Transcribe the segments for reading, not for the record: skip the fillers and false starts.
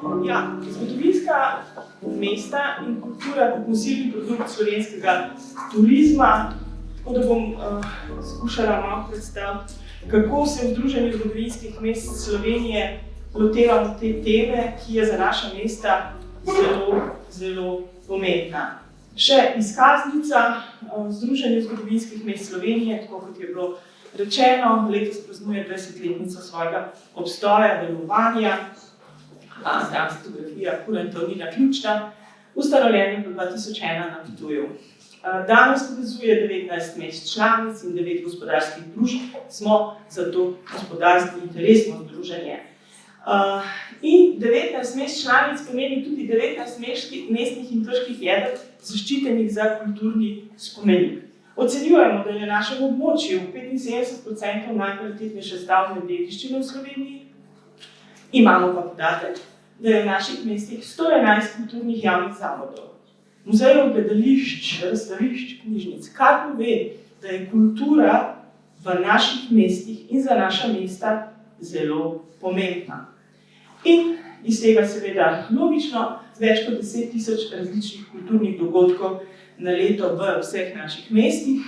Ja, zgodovinska mesta in kultura kot nosilni produkt slovenskega turizma, tako da bom skušala malo predstaviti, kako se v Združenju zgodovinskih mest Slovenije lotevamo te teme, ki je za naša mesta zelo pomembna. Še izkaznica Združenja zgodovinskih mest Slovenije, tako kot je bilo rečeno, letos praznuje 20-letnico svojega obstoja, delovanja. Tam fotografija Kurentov Nina Ključna, ustanovljen v 2001 na Ptuju. Danes povezuje 19 mest članic in 9 gospodarskih družb, smo zato gospodarsko interesno združenje. In 19 mest članic pomeni tudi 19 mestnih in trških jeder, zaščitenih za kulturni spomenik. Ocenjujemo, da je na našem območju 75% najkvalitetnejše stavbne dediščine v Sloveniji. Imamo pa podatek, da je v naših mestih 111 kulturnih javnih zavodov, muzejev, gledališč, razstavišč, knjižnic, kar pove, da je kultura v naših mestih in za naša mesta zelo pomembna. In iz tega seveda logično več kot 10.000 različnih kulturnih dogodkov na leto v vseh naših mestih,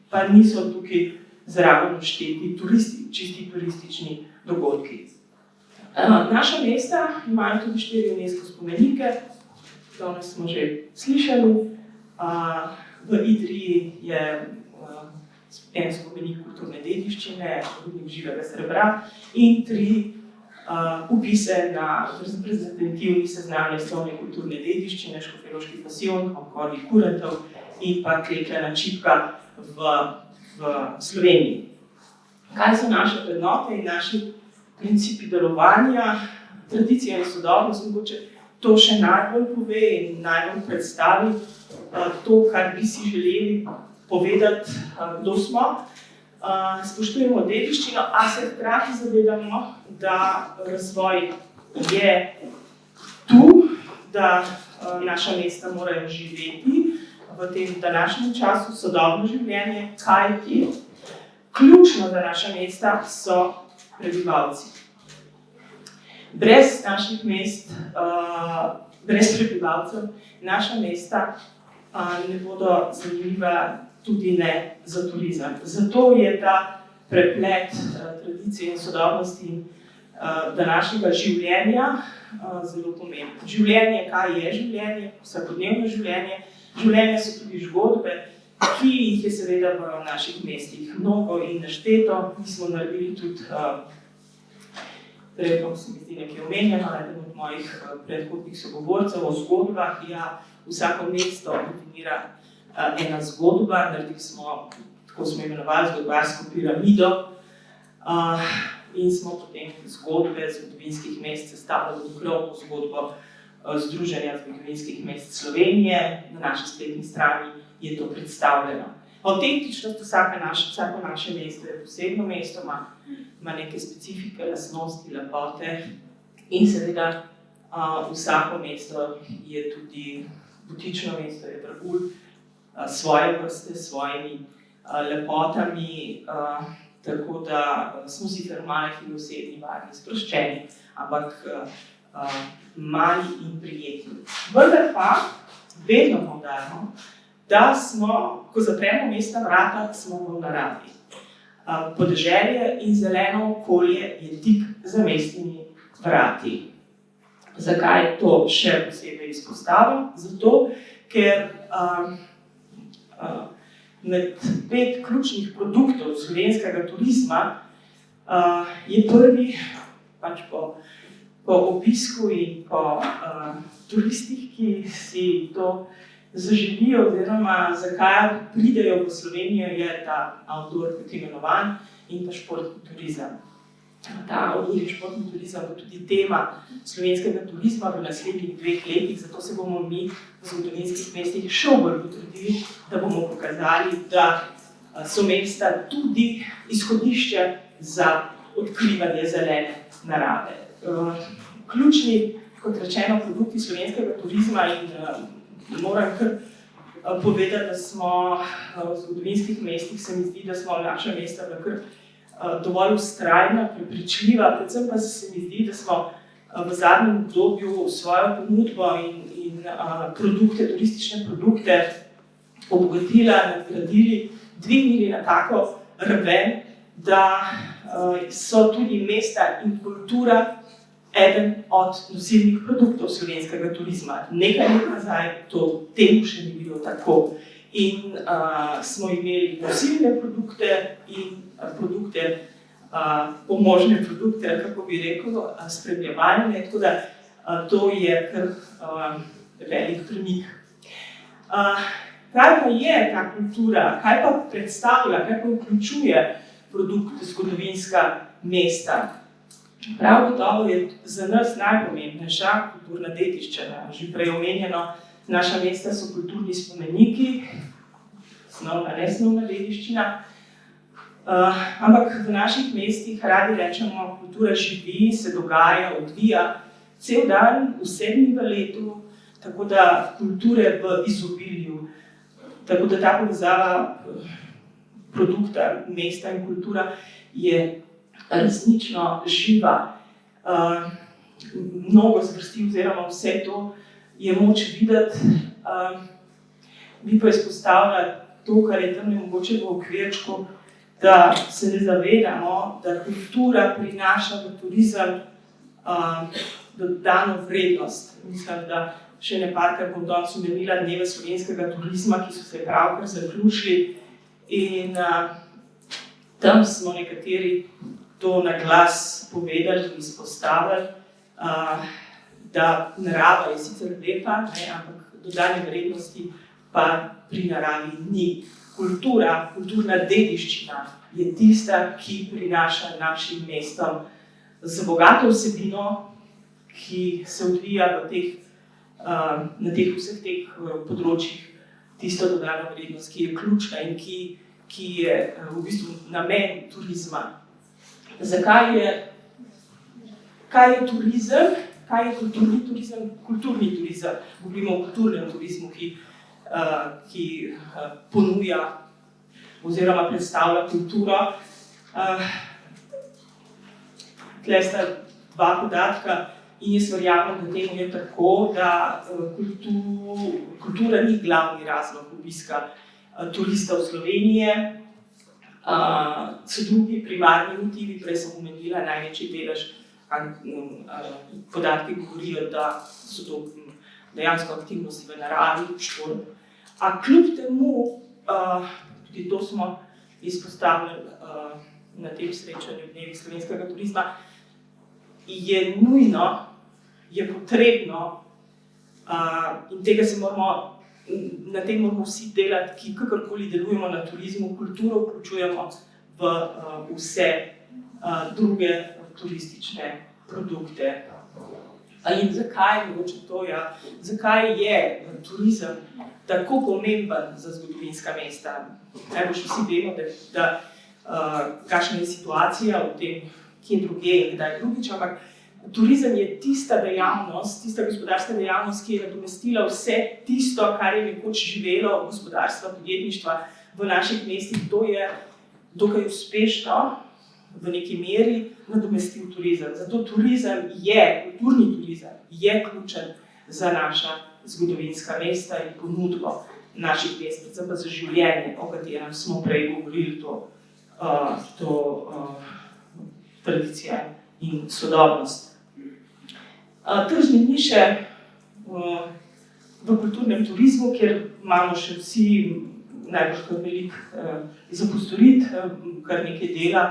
pa niso tukaj zraven všteti čisti turistični dogodki. Naša mesta imajo tudi 4 UNESCO spomenike, danes smo že slišali. V Idriji je en spomenik kulturne dediščine, rudnik živega srebra in 3 upise na reprezentativni seznam neslovne kulturne dediščine, Škofjeloški pasijon, Konkordi Kurentov in pa Klekljana čipka v Sloveniji. Kaj so naše vrednote in naši principi delovanja? Tradicija in sodobnost mogoče to še najbolj pove in najbolj predstavi to, kar bi si želeli povedati, kdo smo. Spoštujemo dediščino, a se hkrati zavedamo, da razvoj je tu, da naša mesta morajo živeti v tem današnjem času sodobno življenje, kajti ključno za naša mesta so prebivalci. Brez naših mest, brez prebivalcev, naša mesta ne bodo zanimiva tudi ne za turizem. Zato je ta preplet tradicije in sodobnosti današnjega življenja zelo pomemben. Življenje, kaj je življenje, vsakodnevno življenje. Življenje so tudi zgodbe, ki jih je seveda v naših mestih mnogo in našteto. Mi smo naredili tudi, ko se mi zdi nekaj omenjeno, eden od mojih predhodnih sogovorcev o zgodbah. Ja, vsako mesto definira ena zgodba, naredili smo, tako smo imenovali, zgodbarsko piramido in smo potem zgodbe zgodovinskih mest sestavili v krovno zgodbo Združenja zgodovinskih mest Slovenije. Na naši spletni strani je to predstavljeno. Avtentičnost, vsako naše mesto je posebno mesto, ima neke specifike, lastnosti, lepote in seveda vsako mesto je tudi butično mesto, je dragulj svoje vrste, s svojimi lepotami, tako da smo sicer majhni, osebni, varni, sproščeni, ampak mali in prijetni. Vendar pa vedno poudarjamo, da smo, ko zapremo mestna vrata, smo v naravi. Podeželje in zeleno okolje je tik za mestnimi vrati. Zakaj to še posebej izpostavim? Zato, ker med 5 ključnih produktov slovenskega turizma je prvi, pač po obisku in po turistih, ki si to zaželijo oziroma zakaj pridejo v Slovenijo, je ta outdoor, kot imenovan, in pa športni turizem. Ta outdoor in športni turizem bo tudi tema slovenskega turizma v naslednjih 2 letih, zato se bomo mi v zgodovinskih mestih še bolj potrudili, da bomo pokazali, da so mesta tudi izhodišče za odkrivanje zelene narave. Ključni, kot rečeno, produkti slovenskega turizma in moram kar povedati, da smo v zgodovinskih mestih, se mi zdi, da smo naša mesta kar dovolj vztrajna, prepričljiva, predvsem pa se mi zdi, da smo v zadnjem obdobju svojo ponudbo in produkte, turistične produkte obogatila, nadgradili, dvignili na tako raven, da so tudi mesta in kultura eden od nosilnih produktov slovenskega turizma. Nekaj let nazaj temu še ni bilo tako. In smo imeli nosilne produkte in produkte, pomožne produkte, kako bi rekel, spremljevalne, tako da to je kar velik premik. Kaj pa je ta kultura, kaj pa predstavlja, kaj pa vključuje produkt zgodovinska mesta? Prav gotovo je za nas najpomembnejša kulturna dediščina. Že prej omenjeno, naša mesta so kulturni spomeniki, snovna, nesnovna dediščina, ampak v naših mestih radi rečemo, kultura živi, se dogaja, odvija cel dan, vse dni v letu, tako da kulture v izobilju, tako da ta povezava produkta, mesta in kultura je resnično živa. Mnogo zvrsti oziroma vse to je moč videti, bi pa izpostavila to, kar je tam mogoče v okvirčku, da se ne zavedamo, da kultura prinaša v turizem dodano vrednost. Mislim, da še nekaj bom danes omenila dneve slovenskega turizma, ki so se pravkar zaključili, in tam smo nekateri to na glas povedali in izpostavili, da narava je sicer lepa, ampak dodane vrednosti pa pri naravi ni. Kultura, kulturna dediščina je tista, ki prinaša našim mestom z bogato vsebino, ki se odvija na vseh teh področjih, tisto dodana vrednost, ki je ključna in ki je v bistvu namen turizma. Kaj je turizem? Kaj je kulturni turizem? Kulturni turizem. Govorimo o kulturnem turizmu, ki ponuja oziroma predstavlja kulturo. Tle sta dva podatka in jaz verjamem, da temu je tako, da kultura ni glavni razlog obiska turistov Slovenije. So drugi primarni motivi, prej sem omenila, največji delež podatki govorijo, da so to dejansko aktivnosti v naravi, šport. A kljub temu, tudi to smo izpostavili na tem srečanju dnevi slovenskega turizma, je nujno, je potrebno in na tem moramo vsi delati, ki kakorkoli delujemo na turizmu, kulturo vključujemo v vse druge turistične produkte. In zakaj, mogoče to, zakaj je turizem tako pomemben za zgodovinska mesta? Najbolj vsi vemo, kakšna je situacija v tem, kje druge in kdaj drugič, ampak turizem je tista dejavnost, tista gospodarska dejavnost, ki je nadomestila vse tisto, kar je nekoč živelo gospodarstva, podjetništva v naših mestih. To je dokaj uspešno v neki meri nadomestil turizem. Zato turizem kulturni turizem je ključen za naša zgodovinska mesta in ponudbo naših mest, predvsem pa za življenje, o katerem smo prej govorili, to tradicija in sodobnost. Tržne niše v kulturnem turizmu, kjer imamo še vsi najbolj kar velik zapostorit, kar nekaj dela,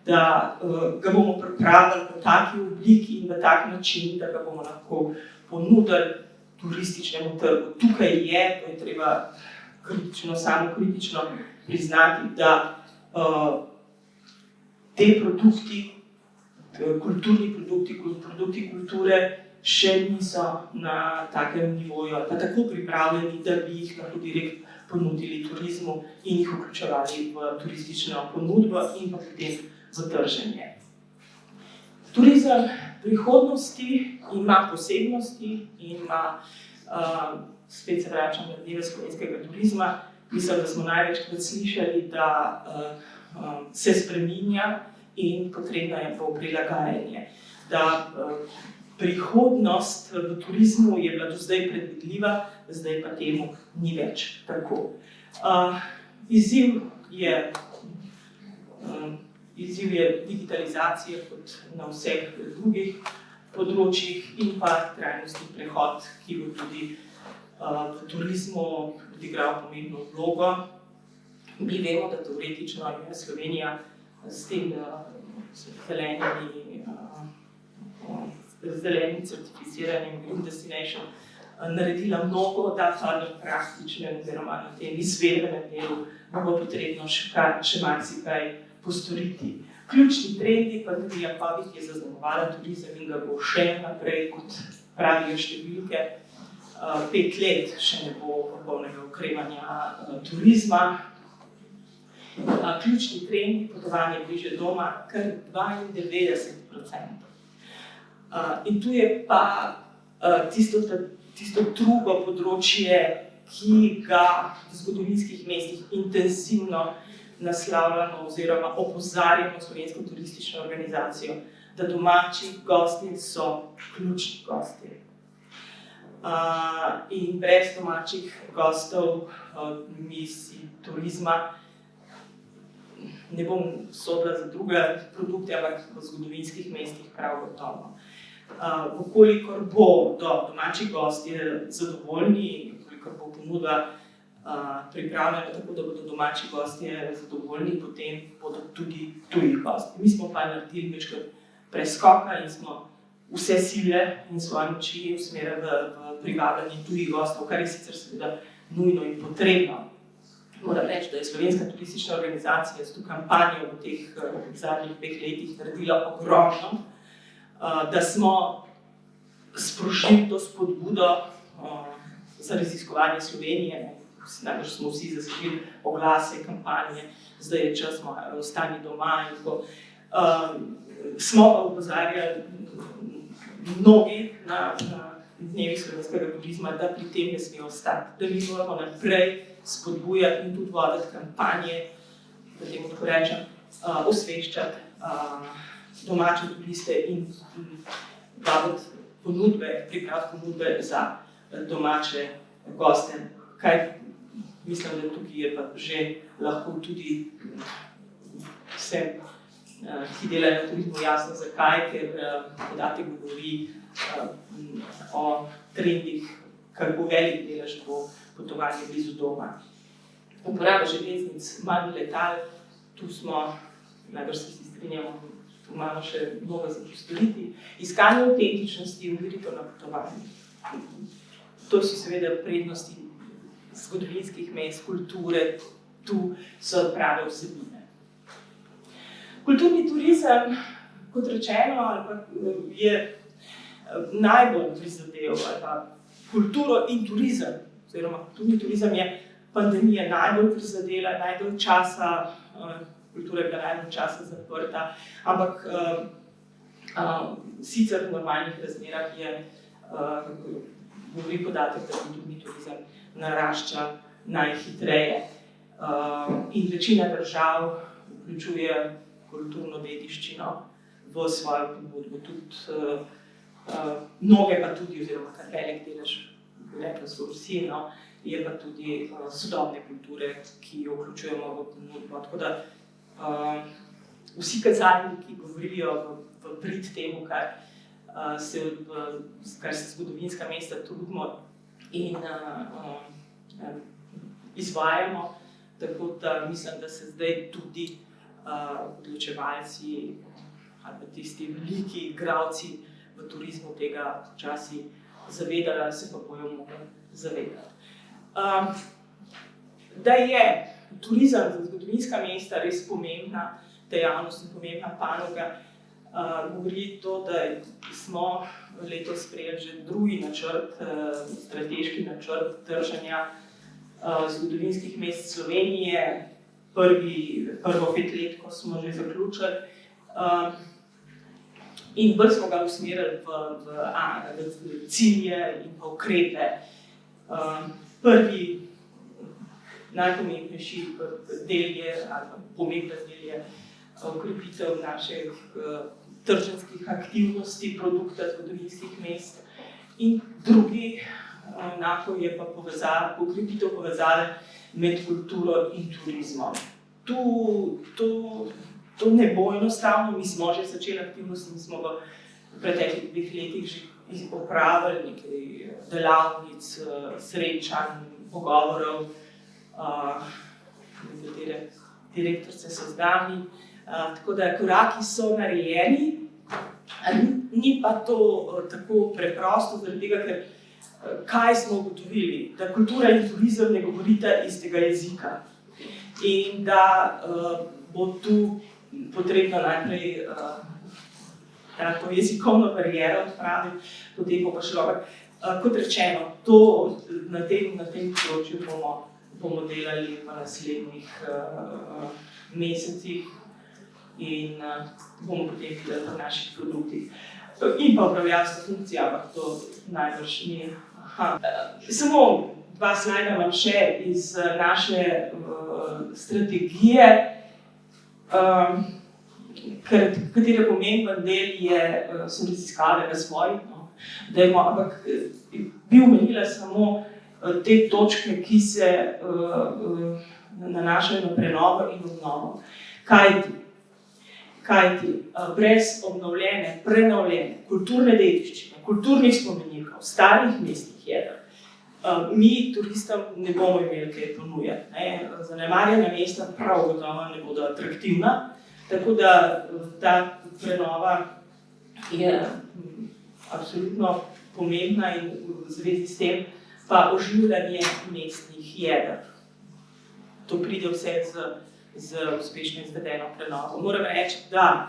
da ga bomo pripravili v taki obliki in v tak način, da ga bomo lahko ponudili turističnemu trgu. Tukaj to je treba samokritično priznati, da te produkti, kulturni produkti kulture še niso na takem nivoju ali pa tako pripravljeni, da bi jih lahko direkt ponudili turizmu in jih vključevali v turistično ponudbo in pa potem v trženje. Turizem prihodnosti ima posebnosti in ima, spet se vračam na dneve slovenskega turizma, mislim, da smo največkrat slišali, da se spreminja in potrebno je prilagajanje. Da prihodnost v turizmu je bila do zdaj predvidljiva, zdaj pa temu ni več tako. Izziv je digitalizacija kot na vseh drugih področjih in pa trajnostni prehod, ki bo tudi v turizmu odigral pomembno vlogo. Mi vemo, da teoretično je Slovenija s tem zelenim certificiranjem Green Destination naredila mnogo, da pa na praktičnem oziroma na tem izvedbenem delu bo potrebno še marsikaj postoriti. Ključni trendi, pandemija COVID je zaznamovala turizem in ga bo še naprej, kot pravijo številke, 5 let še ne bo popolnega okrevanja turizma. Ključni trendi, potovanje bližje doma, kar 92%. In tu je pa tisto drugo področje, ki ga v zgodovinskih mestih intenzivno naslavljamo oziroma opozarjamo Slovensko turistično organizacijo, da domači gostje so ključni gostje. In brez domačih gostov misij turizma ne bom sodila za druge produkte, ampak v zgodovinskih mestih prav gotovo. Vkolikor bodo domači gostje zadovoljni, vkolikor bo ponudba pripravljena tako, da bodo domači gostje zadovoljni, potem bodo tudi tuji gostje. Mi smo pa naredili večkrat preskoka in smo vse sile in svoje moči usmerili v privabljanje tujih gostov, kar je sicer seveda nujno in potrebno. Moram reči, da je Slovenska turistična organizacija s to kampanjo v teh zadnjih 2 letih naredila ogromno, da smo sprožili to spodbudo za raziskovanje Slovenije. Najbrž smo vsi zasledili oglase, kampanje, zdaj je čas, ostani doma in tako. Smo pa opozarjali mnogi na dnevih slovenskega turizma, da pri tem ne smejo ostati, da mi moramo naprej spodbujati in tudi voditi kampanje, da temu tako rečem, osveščati domače turiste in davati ponudbe, pripraviti ponudbe za domače goste. Kaj mislim, da tukaj je pa že lahko tudi vsem, ki delajo na turizmu, jasno zakaj, ker podatek govori o trendih, kako velik delež bo potovanje blizu doma. Uporaba železnic, manj letal, tu smo, najbrž se vsi strinjamo, tu imamo še mnogo za postoriti. Iskanje avtentičnosti, umiritev na potovanju. To so seveda prednosti zgodovinskih mest, kulture, tu so prave vsebine. Kulturni turizem, kot rečeno, je najbolj prizadel, ali pa kulturo in turizem, oziroma kulturni turizem je pandemija najbolj prizadela, najdolj časa, kultura je bila najdolj časa zaprta, ampak sicer v normalnih razmerah je, govori podatek, da kulturni turizem narašča najhitreje. In večina držav vključuje kulturno dediščino v svojo ponudbo. Tudi mnoge pa tudi, oziroma kar velik delež, rekla so vsi, je pa tudi sodobne kulture, ki jo vključujemo v ponudbo. Tako da vsi kazalniki govorijo v prid temu, kar se zgodovinska mesta trudimo in izvajamo, tako da mislim, da se zdaj tudi odločevalci ali pa tisti veliki igralci v turizmu tega počasi zavedali, se pa bojo morali zavedati. Da je turizem za zgodovinska mesta res pomembna dejavnost in pomembna panoga, govori to, da smo letos sprejeli že drugi načrt, strateški načrt trženja zgodovinskih mest Slovenije. Prvo 5-letko smo že zaključili in bolj smo ga usmerili v cilje in pa ukrepe. Prvi najpomembnejši del je, ali pomemben del je okrepitev naših trženjskih aktivnosti, produkta zgodovinskih mest. In drugi, enako je pa okrepitev povezave med kulturo in turizmom. To ne bo enostavno, mi smo že začeli aktivnosti, mi smo v preteklih 2 letih že opravili nekaj delavnic, srečanj, pogovorov, nekatere direktorice so z nami, tako da koraki so narejeni, ni pa to tako preprosto, zaradi tega, ker kaj smo ugotovili, da kultura in turizem ne govorita istega jezika in da bo tu potrebno najprej to jezikovno bariero odpraviti, potem bo pa šlo. Kot rečeno, na tem področju bomo delali v naslednjih mesecih in bomo potem videli v naših produktih. In pa upravljalska funkcija, ampak to najbrž ni. Samo 2 slajda imam še iz naše strategije, katere pomemben del so raziskave razvoj, ampak bi omenila samo te točke, ki se nanašajo na prenovo in obnovo. Kajti brez obnovljene, prenovljene kulturne dediščine, kulturnih spomenikov, starih mestnih jeder, mi turistom ne bomo imeli kaj ponujati. Zanemarjena mesta prav gotovo ne bodo atraktivna, tako da ta prenova je absolutno pomembna in v zvezi s tem pa oživljanje mestnih jeder. To pride vse z uspešno izvedeno prenovo. Moram reči, da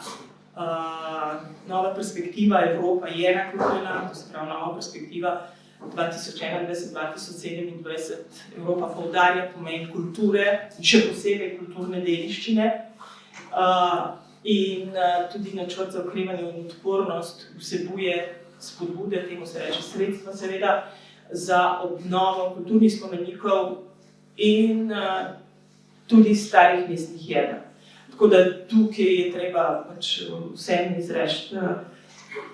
nova perspektiva Evropa je naklonjena, to se pravi nova perspektiva 2021-2027 Evropa poudarja pomen kulture, še posebej kulturne dediščine in tudi načrt za okrevanje in odpornost vsebuje spodbude, temu se reče sredstva seveda, za obnovo kulturnih spomenikov in tudi starih mestnih jeder. Tako da tukaj je treba vsem izreči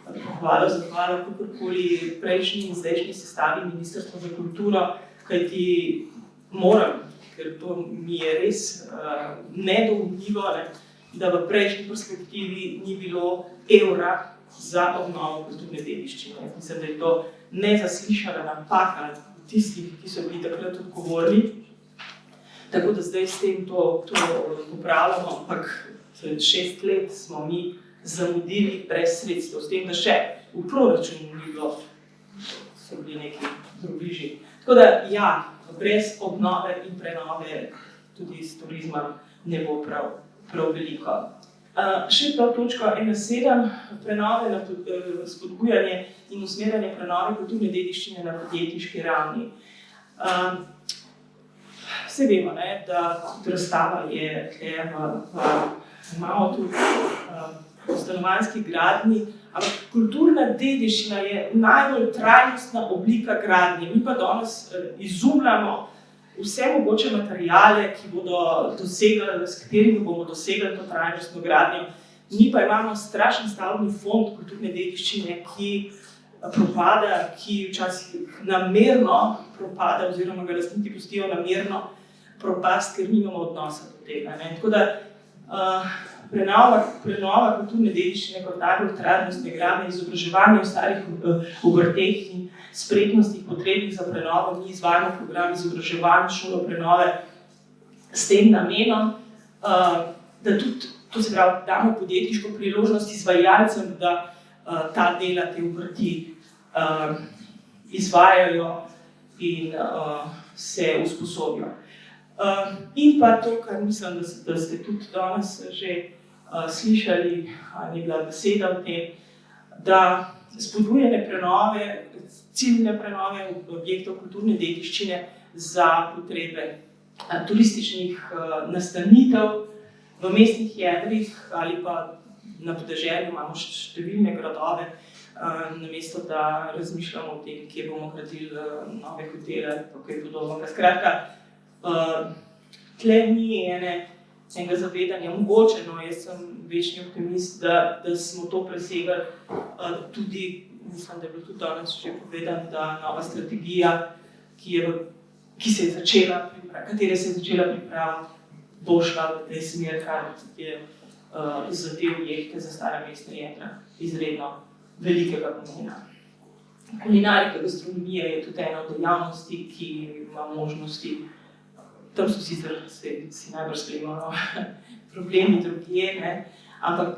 pohvalo, zahvalo, kakorkoli prejšnji in zdajšnji sestavi Ministrstva za kulturo, kajti moram, ker to mi je res nedoumljivo, da v prejšnji perspektivi ni bilo evra za obnovo kulturne dediščine. Mislim, da je to nezaslišana napaka tistih, ki so bili takrat odgovorni. Tako da zdaj s tem to popravljamo, ampak 6 let smo mi zamudili brez sredstev, s tem, da še v proračunu ni bilo, so bili neki drobiži. Tako da ja, brez obnove in prenove tudi s turizmom ne bo prav veliko. Še to točko 1.7, prenove, spodbujanje in usmerjanje prenove kulturne dediščine na podjetniški ravni. Vse vemo, da razstava je malo tudi v stanovanjski gradnji, ampak kulturna dediščina je najbolj trajnostna oblika gradnje. Mi pa danes izumljamo vse mogoče materiale, s katerimi bomo dosegli to trajnostno gradnjo. Mi pa imamo strašen stavbni fond kulturne dediščine, ki propada, ki včasih namerno propada, oziroma ga lastniki pustijo namerno propast, ker nimamo odnosa do tega. Tako da prenova kulturne dediščine kot najbolj trajnostne gradnje, izobraževanje v starih obrteh in spretnostih potrebnih za prenovo, mi izvajamo program izobraževanja šolo prenove s tem namenom, da tudi, to se pravi, damo podjetniško priložnost izvajalcem, da ta dela, te obrti izvajajo in se usposobijo. In pa to, kar mislim, da ste tudi danes že slišali, ali je bila beseda o tem, da spodbujanje prenove, ciljne prenove objektov kulturne dediščine za potrebe turističnih nastanitev v mestnih jedrih ali pa na podeželju imamo številne gradove, namesto da razmišljamo o tem, kje bomo gradili nove hotele, kaj podobnega. Skratka, tle ni ene enega zavedanja. Mogoče, no, jaz sem večni optimist, da smo to presegli tudi, mislim, da je bilo tudi danes že povedano, da nova strategija, katere se je začela pripraviti, bo šla v tej smer, kar je za te objekte, za stara mestna jedra izredno velikega pomena. Kulinarika, gastronomija je tudi ena od dejavnosti, ki ima možnosti, tam so sicer si najbolj spremljamo problemi drugje, ne, ampak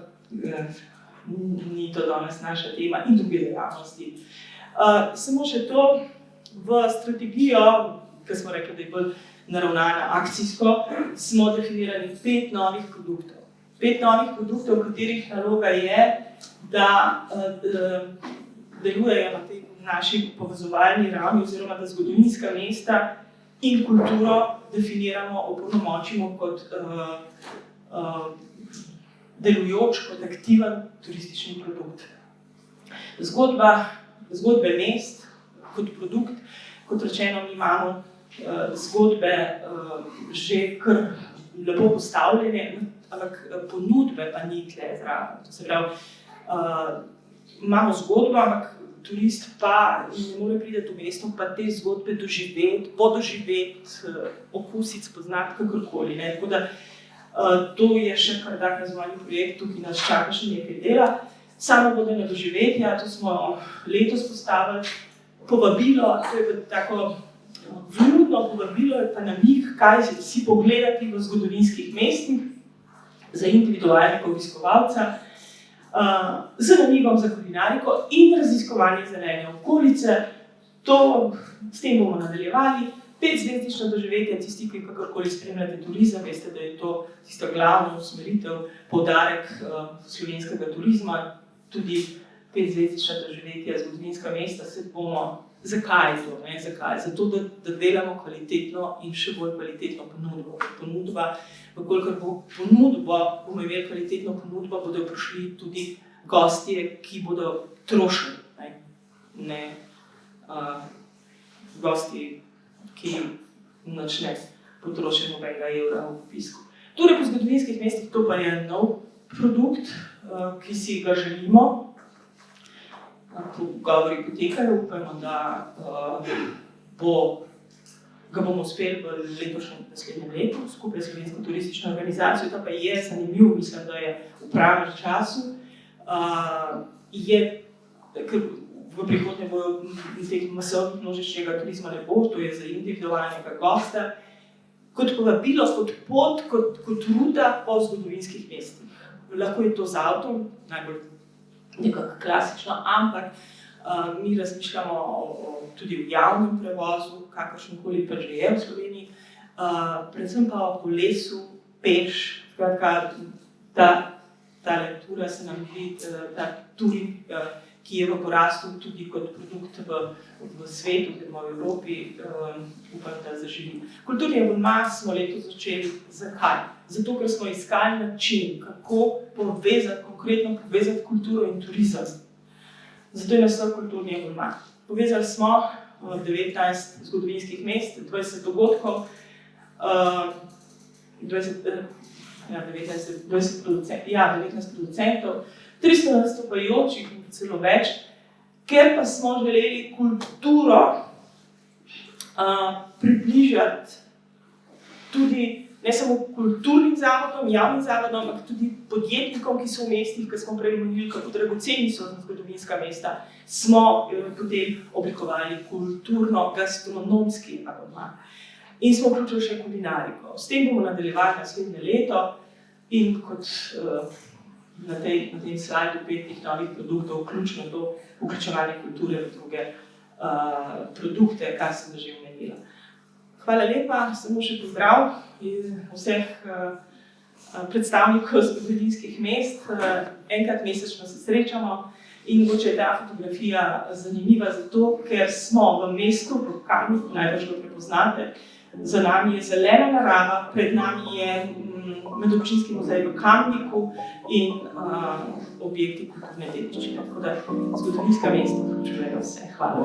ni to danes naša tema in druge dejavnosti. Samo še to, v strategijo, ki smo rekli, da je bolj naravnana akcijsko, smo definirali 5 novih produktov. 5 novih produktov, katerih naloga je, da delujejo na tej naši povezovalni ravni, oziroma da zgodovinska mesta in kulturo definiramo, opolnomočimo kot delujoč, kot aktiven turistični produkt. Zgodbe mest kot produkt, kot rečeno, mi imamo zgodbe že kar lepo postavljene, ampak ponudbe pa ni tle zraven. To se pravi, imamo zgodbo, ampak turist pa ne more priti v mesto, pa te zgodbe doživeti, okusiti, spoznati, kakorkoli. Tako da to je še kar tak razvojni projekt, ki nas čaka še nekaj dela. Samo vodene doživetja, to smo letos postavili, povabilo, to je tako vljudno povabilo, je pa namig, kaj si pogledati v zgodovinskih mestih za individualnega obiskovalca, z namigom za kulinariko in raziskovanje zelene okolice. S tem bomo nadaljevali. 5-zvezdično doživetje, tisti, ki kakorkoli spremljate turizem, veste, da je to tista glavna usmeritev, poudarek slovenskega turizma, tudi 5-zvezdična doživetja, zgodovinska mesta, se bomo. Zakaj je to? Zakaj? Zato, da delamo kvalitetno in še bolj kvalitetno ponudbo. Vkolikor bomo imeli kvalitetno ponudbo, bodo prišli tudi gostje, ki bodo trošili, ne gostje, ki nič ne potrošijo nobenega evra v opisku. Torej, po zgodovinskih mestih, to pa je nov produkt, ki si ga želimo. Pogovori potekajo, upamo, da ga bomo uspeli v letošnjem naslednjem letu, skupaj s Slovensko turistično organizacijo. To pa je zanimivo, mislim, da je v pravem času. Ker v prihodnje bojo teh masovnih množičnega turizma ne bo, to je za individualnega gosta, kot povabilo, kot pot, kot ruta po zgodovinskih mestih. Lahko je to z avtom, najbolj nekako klasično, ampak mi razmišljamo tudi o javnem prevozu, kakršenkoli pa že je v Sloveniji, predvsem pa o kolesu, peš, skratka, ta tura se nam vidi, ta touring, ki je v porastu tudi kot produkt v svetu, oziroma v Evropi, upam, da zaživi. Kulturni abonma smo letos začeli. Zakaj? Zato, ker smo iskali način, kako konkretno povezati kulturo in turizem. Zato je naslov kulturni abonma. Povezali smo 19 zgodovinskih mest, 20 dogodkov, 19 producentov, 300 nastopajočih in celo več, ker pa smo želeli kulturo približati tudi ne samo kulturnim zavodom, javnim zavodom, ampak tudi podjetnikom, ki so v mestih, ki smo prej omenili, kako dragoceni so zgodovinska mesta, smo potem oblikovali kulturno-gastronomski abonma. In smo vključili še kulinariko. S tem bomo nadaljevali naslednje leto in kot na tem slajdu 5 novih produktov, vključno to vključevanje kulture v druge produkte, kar sem že omenila. Hvala lepa, samo še pozdrav vseh predstavnikov zgodovinskih mest. Enkrat mesečno se srečamo in mogoče je ta fotografija zanimiva zato, ker smo v mestu, v Kamniku, najbrž ga prepoznate. Za nami je zelena narava, pred nami je medobčinski muzej v Kamniku in objekti kulturne dediščine. Tako da zgodovinska mesta vključujejo vse. Hvala.